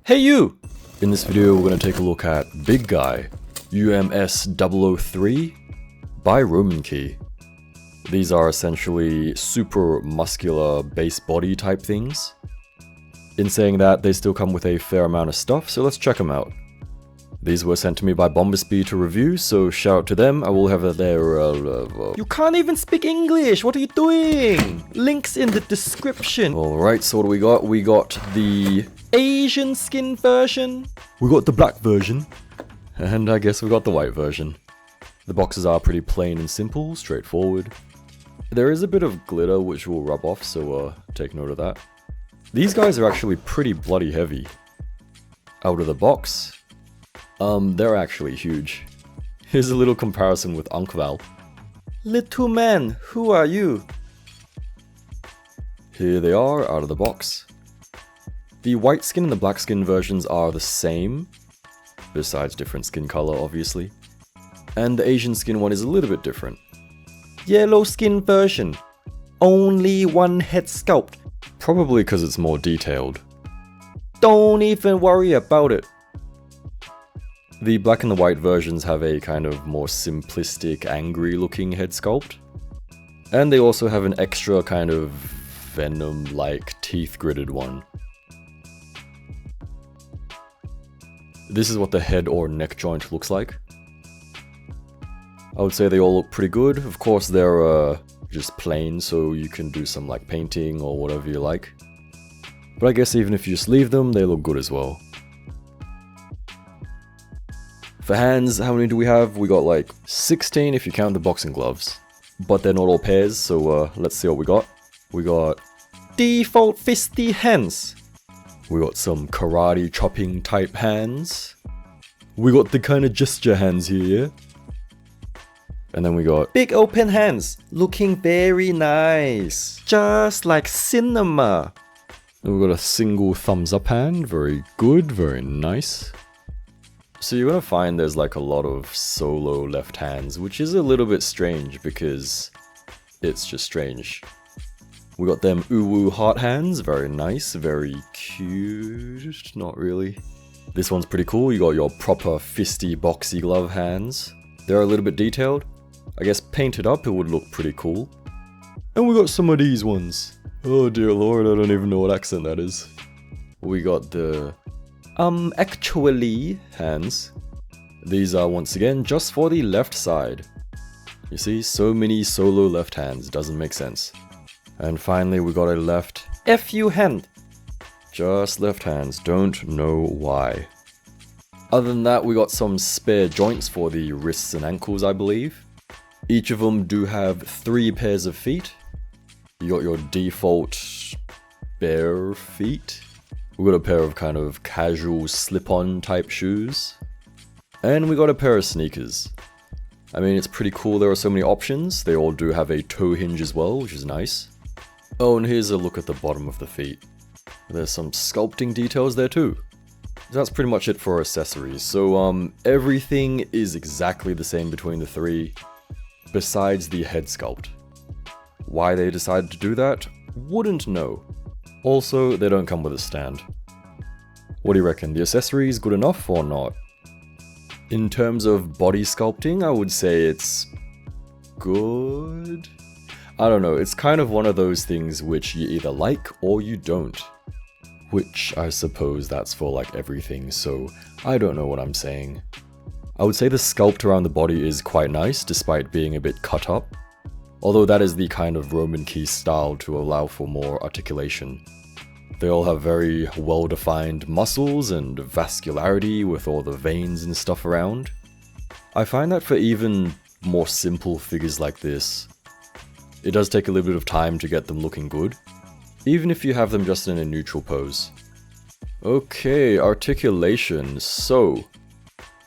Hey you! In this video we're going to take a look at Big Guy UMS003 by Romankey. These are essentially super muscular base body type things. In saying that, they still come with a fair amount of stuff, so let's check them out. These were sent to me by Bombersby to review, so shout out to them. I will have their You can't even speak English! What are you doing? Links in the description. Alright, so what do we got? We got the Asian skin version. We got the black version. And I guess we got the white version. The boxes are pretty plain and simple, straightforward. There is a bit of glitter which will rub off, so take note of that. These guys are actually pretty bloody heavy. Out of the box, they're actually huge. Here's a little comparison with Unkval. Little man, who are you? Here they are, out of the box. The white skin and the black skin versions are the same, besides different skin color obviously. And the Asian skin one is a little bit different. Yellow skin version. Only one head sculpt. Probably because it's more detailed. Don't even worry about it. The black and the white versions have a kind of more simplistic, angry looking head sculpt. And they also have an extra kind of venom-like teeth gritted one. This is what the head or neck joint looks like. I would say they all look pretty good. Of course they're just plain, so you can do some like painting or whatever you like. But I guess even if you just leave them, they look good as well. For hands, how many do we have? We got like 16 if you count the boxing gloves. But they're not all pairs, so let's see what we got. We got default fisty hands. We got some karate chopping type hands. We got the kind of gesture hands here. And then we got big open hands, looking very nice. Just like cinema. And we got a single thumbs up hand, very good, very nice. So you're gonna find there's like a lot of solo left hands, which is a little bit strange because it's just strange. We got them uwu heart hands, very nice, very cute, not really. This one's pretty cool, you got your proper fisty boxy glove hands. They're a little bit detailed. I guess painted up it would look pretty cool. And we got some of these ones. Oh dear lord, I don't even know what accent that is. We got the actually hands. These are once again just for the left side. You see, so many solo left hands, doesn't make sense. And finally we got a left FU hand. Just left hands, don't know why. Other than that, we got some spare joints for the wrists and ankles, I believe. Each of them do have 3 pairs of feet. You got your default bare feet. We got a pair of kind of casual slip-on type shoes. And we got a pair of sneakers. I mean, it's pretty cool, there are so many options. They all do have a toe hinge as well, which is nice. Oh, and here's a look at the bottom of the feet. There's some sculpting details there too. That's pretty much it for accessories. So, everything is exactly the same between the 3, besides the head sculpt. Why they decided to do that? Wouldn't know. Also, they don't come with a stand. What do you reckon? The accessories good enough or not? In terms of body sculpting, I would say it's good. I don't know, it's kind of one of those things which you either like or you don't. Which I suppose that's for like everything, so I don't know what I'm saying. I would say the sculpt around the body is quite nice despite being a bit cut up. Although that is the kind of Romankey style to allow for more articulation. They all have very well-defined muscles and vascularity with all the veins and stuff around. I find that for even more simple figures like this, it does take a little bit of time to get them looking good, even if you have them just in a neutral pose. Okay, articulation. So,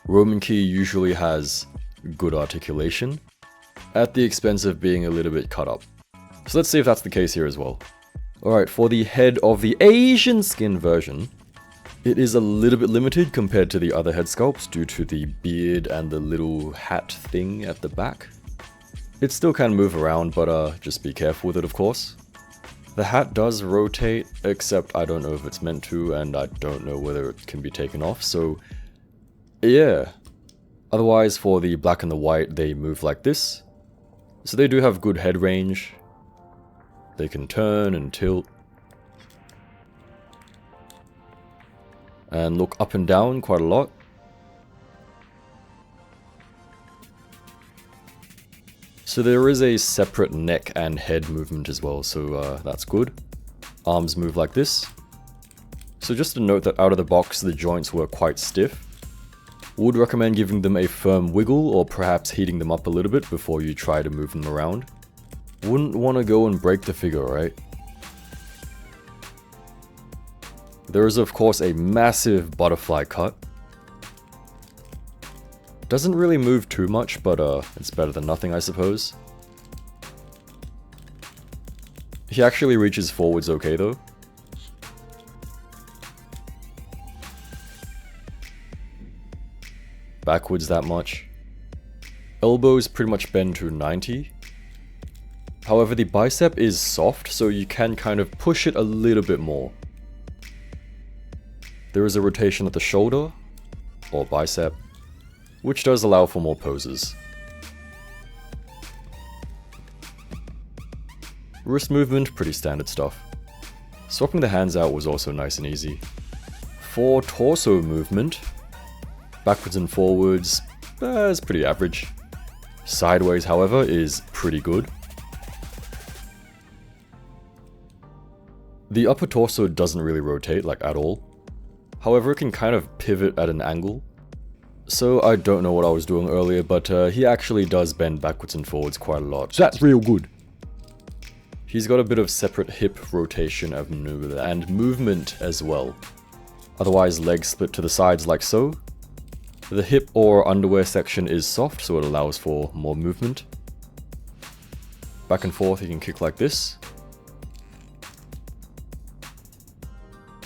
Romankey usually has good articulation, at the expense of being a little bit cut up. So let's see if that's the case here as well. Alright, for the head of the Asian skin version, it is a little bit limited compared to the other head sculpts due to the beard and the little hat thing at the back. It still can move around, but just be careful with it of course. The hat does rotate, except I don't know if it's meant to, and I don't know whether it can be taken off, so yeah. Otherwise, for the black and the white, they move like this. So they do have good head range. They can turn and tilt. And look up and down quite a lot. So there is a separate neck and head movement as well, so that's good. Arms move like this. So just to note that out of the box the joints were quite stiff. Would recommend giving them a firm wiggle or perhaps heating them up a little bit before you try to move them around. Wouldn't want to go and break the figure, right? There is of course a massive butterfly cut. Doesn't really move too much, but it's better than nothing, I suppose. He actually reaches forwards okay though. Backwards that much. Elbows pretty much bend to 90. However, the bicep is soft, so you can kind of push it a little bit more. There is a rotation at the shoulder, or bicep, which does allow for more poses. Wrist movement, pretty standard stuff. Swapping the hands out was also nice and easy. For torso movement, backwards and forwards, is pretty average. Sideways, however, is pretty good. The upper torso doesn't really rotate, like at all. However, it can kind of pivot at an angle. So I don't know what I was doing earlier, but he actually does bend backwards and forwards quite a lot. So that's real good. He's got a bit of separate hip rotation and movement as well. Otherwise, legs split to the sides like so. The hip or underwear section is soft, so it allows for more movement. Back and forth, he can kick like this.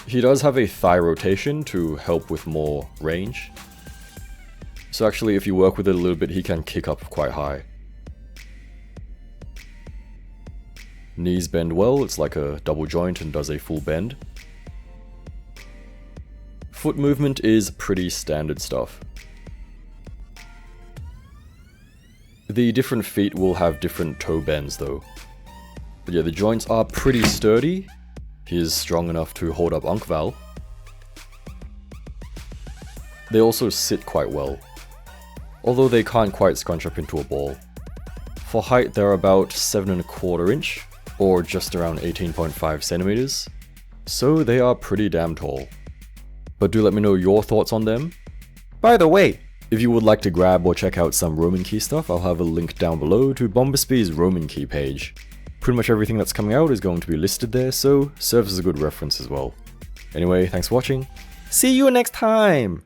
He does have a thigh rotation to help with more range. So actually, if you work with it a little bit, he can kick up quite high. Knees bend well, it's like a double joint and does a full bend. Foot movement is pretty standard stuff. The different feet will have different toe bends though. But yeah, the joints are pretty sturdy. He is strong enough to hold up Unkval. They also sit quite well, although they can't quite scrunch up into a ball. For height, they're about 7¼ inch, or just around 18.5 centimeters, so they are pretty damn tall. But do let me know your thoughts on them. By the way, if you would like to grab or check out some Romankey stuff, I'll have a link down below to Bombasby's Romankey page. Pretty much everything that's coming out is going to be listed there, so serves as a good reference as well. Anyway, thanks for watching. See you next time!